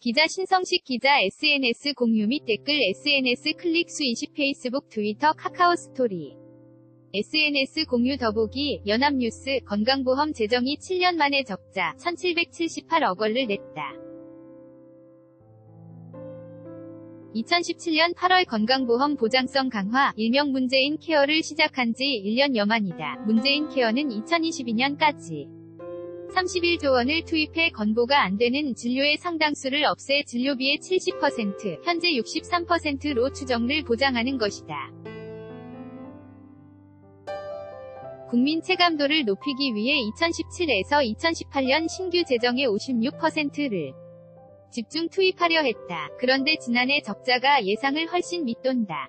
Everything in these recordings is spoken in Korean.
기자 신성식 기자 SNS 공유 및 댓글 SNS 클릭 수 20 페이스북 트위터 카카오 스토리 SNS 공유 더보기 연합뉴스 건강보험 재정이 7년 만에 적자 1778억 원을 냈다. 2017년 8월 건강보험 보장성 강화 일명 문재인 케어를 시작한 지 1년여 만이다. 문재인 케어는 2022년까지 31조 원을 투입해 건보가 안 되는 진료의 상당수를 없애 진료비의 70%, 현재 63%로 추정을 보장하는 것이다. 국민 체감도를 높이기 위해 2017에서 2018년 신규 재정의 56%를 집중 투입하려 했다. 그런데 지난해 적자가 예상을 훨씬 밑돈다.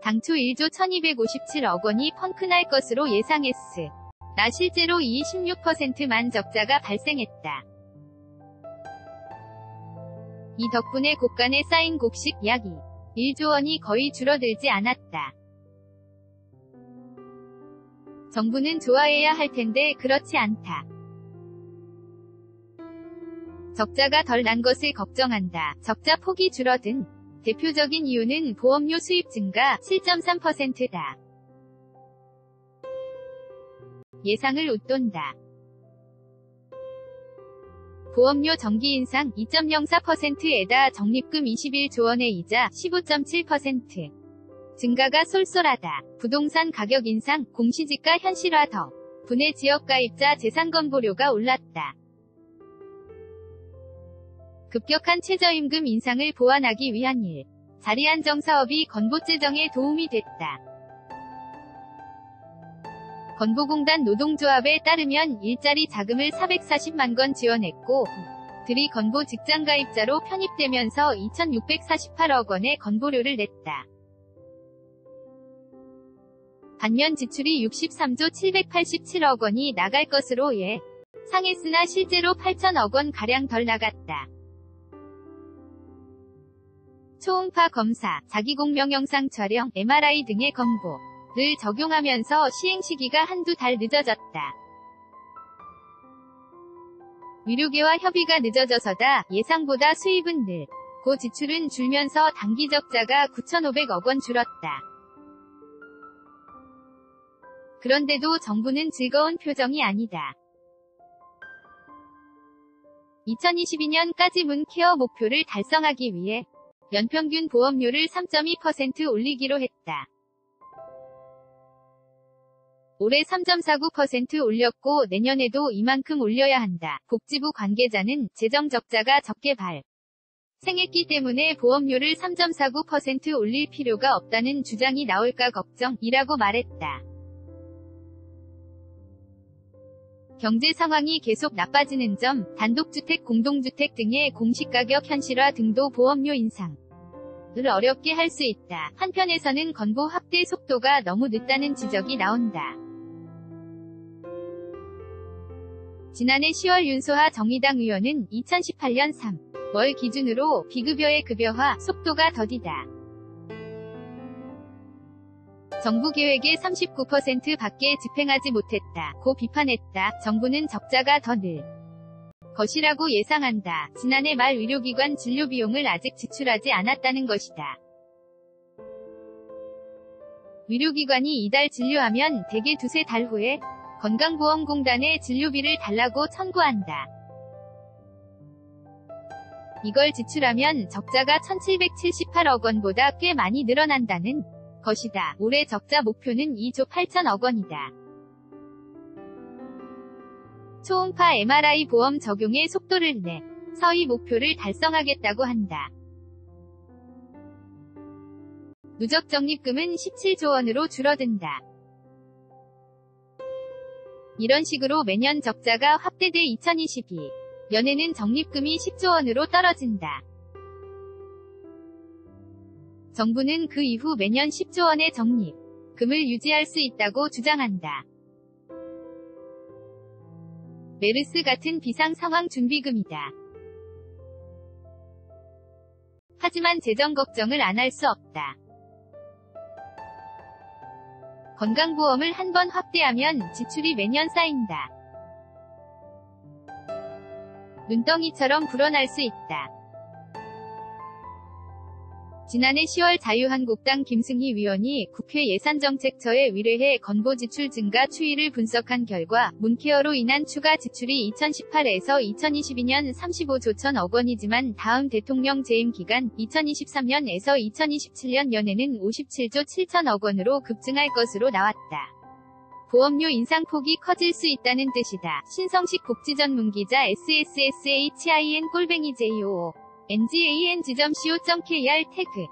당초 1조 1257억 원이 펑크날 것으로 예상했으나 실제로 이 16%만 적자가 발생했다. 이 덕분에 곳간에 쌓인 곡식 약 1조 원이 거의 줄어들지 않았다. 정부는 좋아해야 할 텐데 그렇지 않다. 적자가 덜 난 것을 걱정한다. 적자 폭이 줄어든 대표적인 이유는 보험료 수입 증가 7.3%다. 예상을 웃돈다. 보험료 정기 인상 2.04%에다 적립금 21조 원의 이자 15.7% 증가가 쏠쏠하다. 부동산 가격 인상, 공시지가 현실화 덕분에 지역가입자 재산건보료가 올랐다. 급격한 최저임금 인상을 보완하기 위한 자리안정 사업이 건보재정에 도움이 됐다. 건보공단 노동조합에 따르면 일자리 자금을 440만 건 지원했고, 들이 건보 직장가입자로 편입되면서 2,648억 원의 건보료를 냈다. 반면 지출이 63조 787억 원이 나갈 것으로 예상했으나 실제로 8천억 원가량 덜 나갔다. 초음파 검사, 자기공명 영상 촬영, MRI 등의 건보를 적용하면서 시행 시기가 한두 달 늦어졌다. 의료계와 협의가 늦어져서다. 예상보다 수입은 늘고 지출은 줄면서 단기 적자가 9,500억 원 줄었다. 그런데도 정부는 즐거운 표정이 아니다. 2022년까지 문케어 목표를 달성하기 위해 연평균 보험료를 3.2% 올리기로 했다. 올해 3.49% 올렸고 내년에도 이만큼 올려야 한다. 복지부 관계자는 재정 적자가 적게 발생했기 때문에 보험료를 3.49% 올릴 필요가 없다는 주장이 나올까 걱정이라고 말했다. 경제 상황이 계속 나빠지는 점, 단독주택, 공동주택 등의 공시가격 현실화 등도 보험료 인상을 어렵게 할 수 있다. 한편에서는 건보 확대 속도가 너무 늦다는 지적이 나온다. 지난해 10월 윤소하 정의당 의원은 2018년 3월 기준으로 비급여의 급여화 속도가 더디다. 정부 계획의 39% 밖에 집행하지 못했다. 고 비판했다. 정부는 적자가 더 늘 것이라고 예상한다. 지난해 말 의료기관 진료비용을 아직 지출하지 않았다는 것이다. 의료기관이 이달 진료하면 대개 두세 달 후에 건강보험공단에 진료비를 달라고 청구한다. 이걸 지출하면 적자가 1778억 원보다 꽤 많이 늘어난다는 것이다. 올해 적자 목표는 2조 8천억 원이다. 초음파 MRI 보험 적용의 속도를 내서 이 목표를 달성하겠다고 한다. 누적 적립금은 17조 원으로 줄어든다. 이런 식으로 매년 적자가 확대돼 2022년에는 적립금이 10조 원으로 떨어진다. 정부는 그 이후 매년 10조 원의 적립금을 유지할 수 있다고 주장한다. 메르스 같은 비상상황 준비금이다. 하지만 재정 걱정을 안 할 수 없다. 건강보험을 한 번 확대하면 지출이 매년 쌓인다. 눈덩이처럼 불어날 수 있다. 지난해 10월 자유한국당 김승희 위원이 국회 예산정책처에 의뢰해 건보 지출 증가 추이를 분석한 결과 문케어로 인한 추가 지출이 2018에서 2022년 35조 1천억 원이지만 다음 대통령 재임 기간 2023년에서 2027년 연에는 57조 7천억 원으로 급증할 것으로 나왔다. 보험료 인상폭이 커질 수 있다는 뜻이다. 신성식 복지전문기자 SSSHIN_JOO NGAN 지점 co.kr 태그